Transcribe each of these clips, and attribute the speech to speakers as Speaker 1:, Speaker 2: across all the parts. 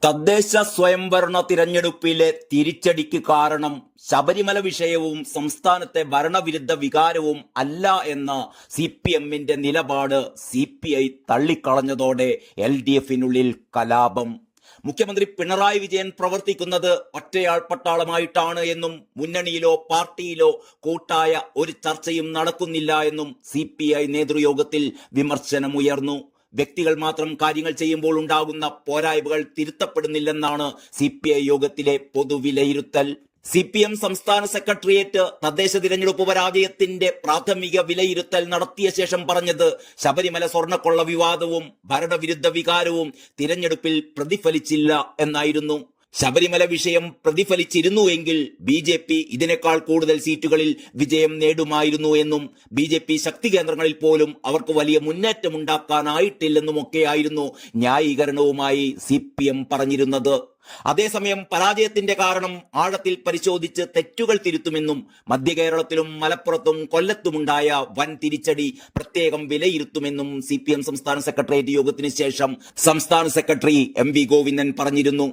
Speaker 1: തദ്ദേശ സ്വയംഭരണ തിരഞ്ഞെടുപ്പിലെ തിരിച്ചടിക്ക് കാരണം ശബരിമല വിഷയവും സംസ്ഥാനത്തെ ഭരണവിരുദ്ധ വികാരവും അല്ല എന്ന CPM-ന്റെ നിലപാട് CPI തള്ളിക്കളഞ്ഞതോടെ LDF-നുള്ളിൽ കലാപം. മുഖ്യമന്ത്രി പിണറായി വിജയൻ പ്രവർത്തിക്കുന്നത് ഒറ്റയാൾ പട്ടാളമായിട്ടാണ് എന്നും മുന്നണിയിലോ പാർട്ടിയിലോ കൂട്ടായ ഒരു ചർച്ചയും നടക്കുന്നില്ല എന്നും CPI നേതൃയോഗത്തിൽ വിമർശനമുയർന്നു. വ്യക്തികൾ മാത്രം കാര്യങ്ങൾ ചെയ്യുമ്പോൾ ഉണ്ടാകുന്ന പോരായ്മകൾ തിരുത്തപ്പെടുന്നില്ലെന്നാണ് CPI യോഗത്തിലെ പൊതുവിലയിരുത്തൽ. CPM സംസ്ഥാന സെക്രട്ടേറിയറ്റ് തദ്ദേശ തിരഞ്ഞെടുപ്പ് പരാജയത്തിന്റെ പ്രാഥമിക വിലയിരുത്തൽ നടത്തിയ ശേഷം പറഞ്ഞത് ശബരിമല സ്വർണ്ണക്കൊള്ള വിവാദവും ഭരണവിരുദ്ധ വികാരവും തിരഞ്ഞെടുപ്പിൽ പ്രതിഫലിച്ചില്ല എന്നായിരുന്നു. ശബരിമല വിഷയം പ്രതിഫലിച്ചിരുന്നുവെങ്കിൽ BJP ഇതിനേക്കാൾ കൂടുതൽ സീറ്റുകളിൽ വിജയം നേടുമായിരുന്നു എന്നും BJP ശക്തി കേന്ദ്രങ്ങളിൽ പോലും അവർക്ക് വലിയ മുന്നേറ്റമുണ്ടാക്കാനായിട്ടില്ലെന്നുമൊക്കെയായിരുന്നു ന്യായീകരണവുമായി CPM പറഞ്ഞിരുന്നത്. അതേസമയം പരാജയത്തിന്റെ കാരണം ആഴത്തിൽ പരിശോധിച്ച് തെറ്റുകൾ തിരുത്തുമെന്നും മധ്യകേരളത്തിലും മലപ്പുറത്തും കൊല്ലത്തുമുണ്ടായ വൻ തിരിച്ചടി പ്രത്യേകം വിലയിരുത്തുമെന്നും CPM സംസ്ഥാന സെക്രട്ടേറിയറ്റ് യോഗത്തിന് ശേഷം സംസ്ഥാന സെക്രട്ടറി MV ഗോവിന്ദൻ പറഞ്ഞിരുന്നു.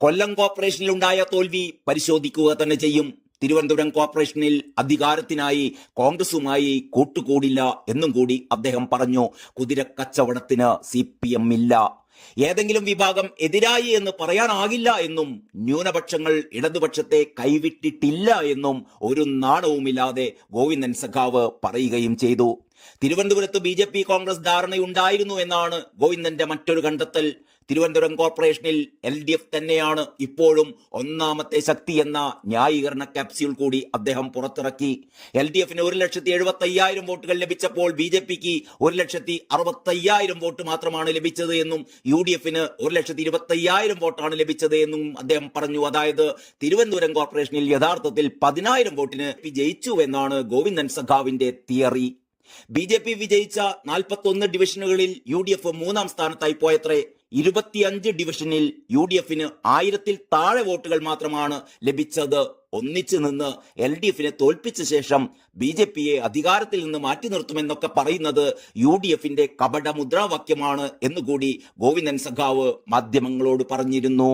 Speaker 1: കൊല്ലം കോർപ്പറേഷനിലുണ്ടായ തോൽവി പരിശോധിക്കുക തന്നെ ചെയ്യും. തിരുവനന്തപുരം കോർപ്പറേഷനിൽ അധികാരത്തിനായി കോൺഗ്രസുമായി കൂട്ടുകൂടില്ല എന്നും കൂടി അദ്ദേഹം പറഞ്ഞു. കുതിരക്കച്ചവടത്തിന് CPM ഇല്ല. ഏതെങ്കിലും വിഭാഗം എതിരായി എന്ന് പറയാനാകില്ല എന്നും ന്യൂനപക്ഷങ്ങൾ ഇടതുപക്ഷത്തെ കൈവിട്ടിട്ടില്ല എന്നും ഒരു നാണവുമില്ലാതെ ഗോവിന്ദൻ സഖാവ് പറയുകയും ചെയ്തു. തിരുവനന്തപുരത്ത് BJP കോൺഗ്രസ് ധാരണയുണ്ടായിരുന്നു എന്നാണ് ഗോവിന്ദന്റെ മറ്റൊരു കണ്ടെത്തൽ. തിരുവനന്തപുരം കോർപ്പറേഷനിൽ LDF തന്നെയാണ് ഇപ്പോഴും ഒന്നാമത്തെ ശക്തി എന്ന ന്യായീകരണ ക്യാപ്സ്യൂൾ കൂടി അദ്ദേഹം പുറത്തിറക്കി. LDF-ന് 1,70,50,000 വോട്ടുകൾ ലഭിച്ചപ്പോൾ BJP-ക്ക് 1,60,50,000 വോട്ട് മാത്രമാണ് ലഭിച്ചത് എന്നും UDF-ന് 1,20,000 വോട്ടാണ് ലഭിച്ചത് എന്നും അദ്ദേഹം പറഞ്ഞു. അതായത് തിരുവനന്തപുരം കോർപ്പറേഷനിൽ യഥാർത്ഥത്തിൽ 10,000 വോട്ടിന് ജയിച്ചു എന്നാണ് ഗോവിന്ദൻ സഖാവിന്റെ തിയറി. BJP വിജയിച്ച 41 ഡിവിഷനുകളിൽ UDF 3-ാം സ്ഥാനത്തായി പോയത്രേ. 25 ഡിവിഷനിൽ UDF-ന് 1000-ൽ താഴെ വോട്ടുകൾ മാത്രമാണ് ലഭിച്ചത്. ഒന്നിച്ചു നിന്ന് LDF-നെ തോൽപ്പിച്ച ശേഷം BJP-യെ അധികാരത്തിൽ നിന്ന് മാറ്റി നിർത്തുമെന്നൊക്കെ പറയുന്നത് UDF-ന്റെ കപട മുദ്രാവാക്യമാണ് എന്നുകൂടി ഗോവിന്ദൻ സഖാവ് മാധ്യമങ്ങളോട് പറഞ്ഞിരുന്നു.